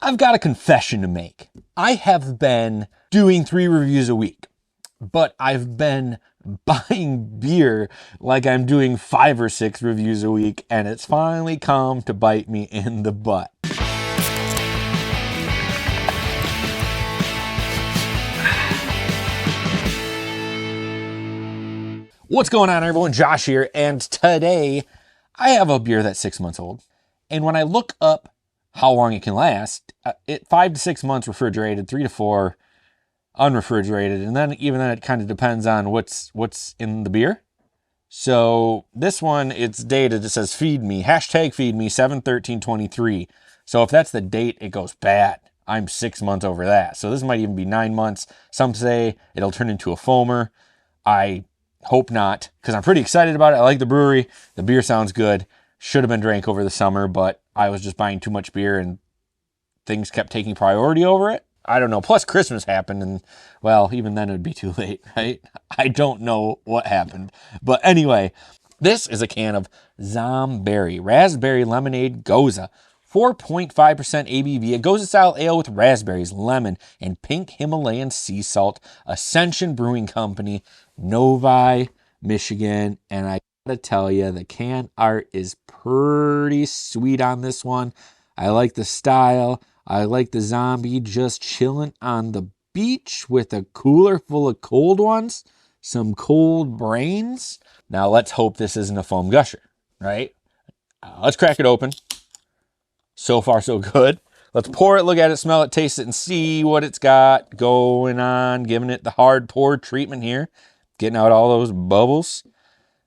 I've got a confession to make. I have been doing 3 reviews a week, but I've been buying beer like I'm doing 5 or 6 reviews a week, and it's finally come to bite me in the butt. What's going on, everyone? Josh here, and today I have a beer that's 6 months old. And when I look up how long it can last, 5 to 6 months refrigerated, 3 to 4 unrefrigerated, and then even then it kind of depends on what's in the beer. So this one, it's dated. It says feed me, #feedme 7/13/23. So if that's the date, it goes bad. I'm 6 months over that. So this might even be 9 months. Some say it'll turn into a foamer. I hope not, because I'm pretty excited about it. I like the brewery. The beer sounds good. Should have been drank over the summer, but I was just buying too much beer and things kept taking priority over it. I don't know. Plus Christmas happened, and well, even then it would be too late, right? I don't know what happened. But anyway, this is a can of Zomberry Raspberry Lemonade Gose. 4.5% ABV, a Gose style ale with raspberries, lemon, and pink Himalayan sea salt. Ascension Brewing Company, Novi, Michigan. And I gotta tell you, the can art is pretty sweet on this one. I like the style. I like the zombie just chilling on the beach with a cooler full of cold ones, some cold brains. Now let's hope this isn't a foam gusher, right? Let's crack it open. So far, so good. Let's pour it, look at it, smell it, taste it, and see what it's got going on. Giving it the hard pour treatment here. Getting out all those bubbles.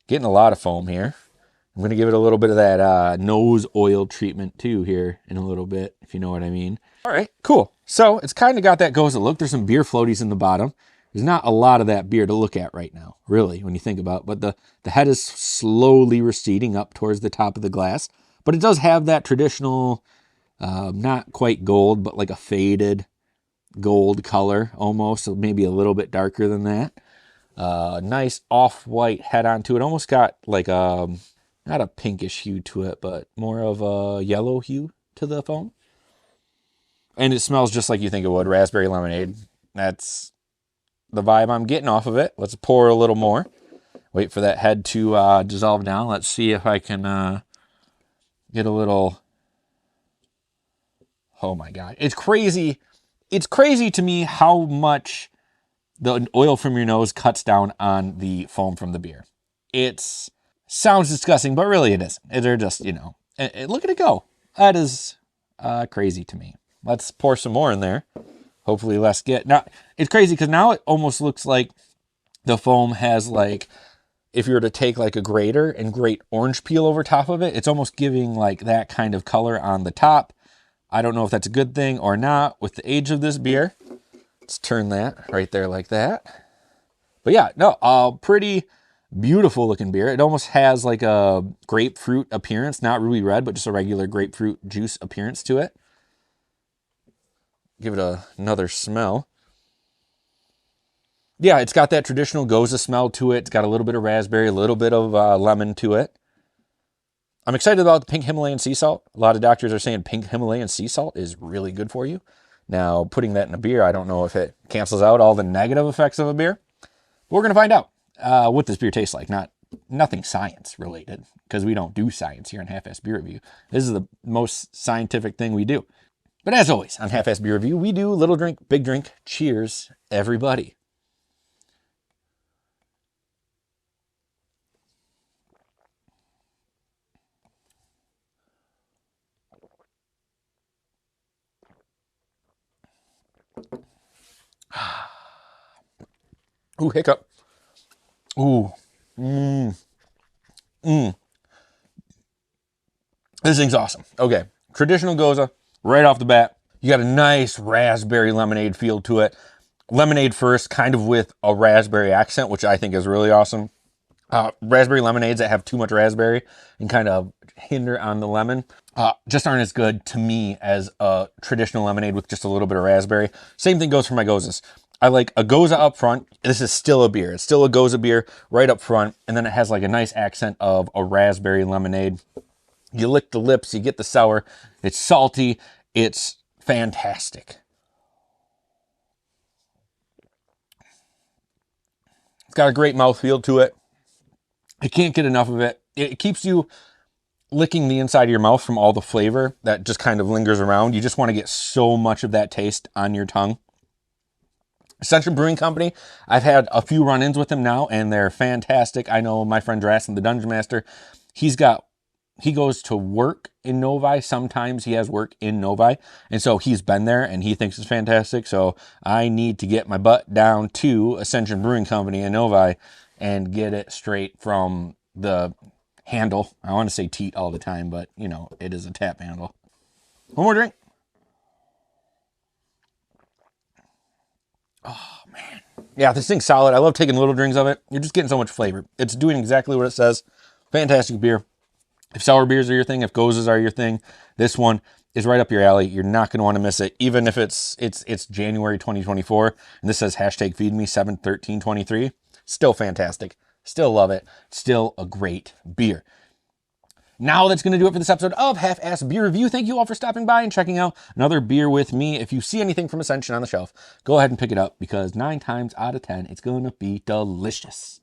Getting a lot of foam here. I'm going to give it a little bit of that nose oil treatment too here in a little bit, if you know what I mean. All right, cool. So it's kind of got that Gose look. There's some beer floaties in the bottom. There's not a lot of that beer to look at right now, really, when you think about it. But the head is slowly receding up towards the top of the glass. But it does have that traditional, not quite gold, but like a faded gold color almost. So maybe a little bit darker than that. Nice off-white head onto it. Almost got like a, not a pinkish hue to it, but more of a yellow hue to the foam. And it smells just like you think it would, raspberry lemonade. That's the vibe I'm getting off of it. Let's pour a little more. Wait for that head to dissolve down. Let's see if I can get a little... Oh my God. It's crazy. It's crazy to me how much the oil from your nose cuts down on the foam from the beer. It sounds disgusting, but really it isn't. They're just, you know, look at it go. That is crazy to me. Let's pour some more in there. Hopefully less get. Now, it's crazy because now it almost looks like the foam has like, if you were to take like a grater and grate orange peel over top of it, it's almost giving like that kind of color on the top. I don't know if that's a good thing or not with the age of this beer. Let's turn that right there like that. But yeah, no, pretty beautiful looking beer. It almost has like a grapefruit appearance, not ruby red, but just a regular grapefruit juice appearance to it. Give it another smell. Yeah, it's got that traditional Gose smell to it. It's got a little bit of raspberry, a little bit of lemon to it. I'm excited about the pink Himalayan sea salt. A lot of doctors are saying pink Himalayan sea salt is really good for you. Now, putting that in a beer, I don't know if it cancels out all the negative effects of a beer. But we're going to find out what this beer tastes like. Nothing science related, because we don't do science here on Half-Assed Beer Review. This is the most scientific thing we do. But as always, on Half-Assed Beer Review, we do little drink, big drink. Cheers, everybody. Ooh, hiccup. Ooh. This thing's awesome. Okay. Traditional Gose, right off the bat. You got a nice raspberry lemonade feel to it. Lemonade first, kind of with a raspberry accent, which I think is really awesome. Raspberry lemonades that have too much raspberry and kind of hinder on the lemon just aren't as good to me as a traditional lemonade with just a little bit of raspberry. Same thing goes for my Goses. I like a Gose up front. This is still a beer. It's still a Gose beer right up front. And then it has like a nice accent of a raspberry lemonade. You lick the lips, you get the sour. It's salty. It's fantastic. It's got a great mouthfeel to it. I can't get enough of it. It keeps you licking the inside of your mouth from all the flavor that just kind of lingers around. You just want to get so much of that taste on your tongue. Ascension Brewing Company, I've had a few run-ins with them now, and they're fantastic. I know my friend Drassen, the Dungeon Master, he goes to work in Novi. Sometimes he has work in Novi, and so he's been there, and he thinks it's fantastic. So I need to get my butt down to Ascension Brewing Company in Novi and get it straight from the handle. I want to say teat all the time, but, you know, it is a tap handle. One more drink. Oh, man. Yeah, this thing's solid. I love taking little drinks of it. You're just getting so much flavor. It's doing exactly what it says. Fantastic beer. If sour beers are your thing, if Goses are your thing, this one is right up your alley. You're not going to want to miss it, even if it's January 2024, and this says #feedme 7/13/23. Still fantastic. Still love it. Still a great beer. Now that's going to do it for this episode of Half-Assed Beer Review. Thank you all for stopping by and checking out another beer with me. If you see anything from Ascension on the shelf, go ahead and pick it up, because 9 times out of 10, it's going to be delicious.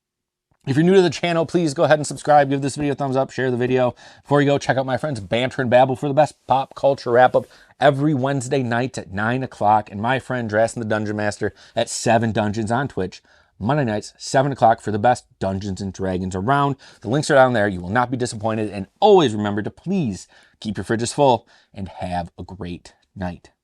If you're new to the channel, please go ahead and subscribe. Give this video a thumbs up. Share the video. Before you go, check out my friends Banter and Babble for the best pop culture wrap-up every Wednesday night at 9 o'clock. And my friend Drassen, the Dungeon Master, at 7 Dungeons on Twitch. Monday nights, 7 o'clock for the best Dungeons and Dragons around. The links are down there. You will not be disappointed. And always remember to please keep your fridges full and have a great night.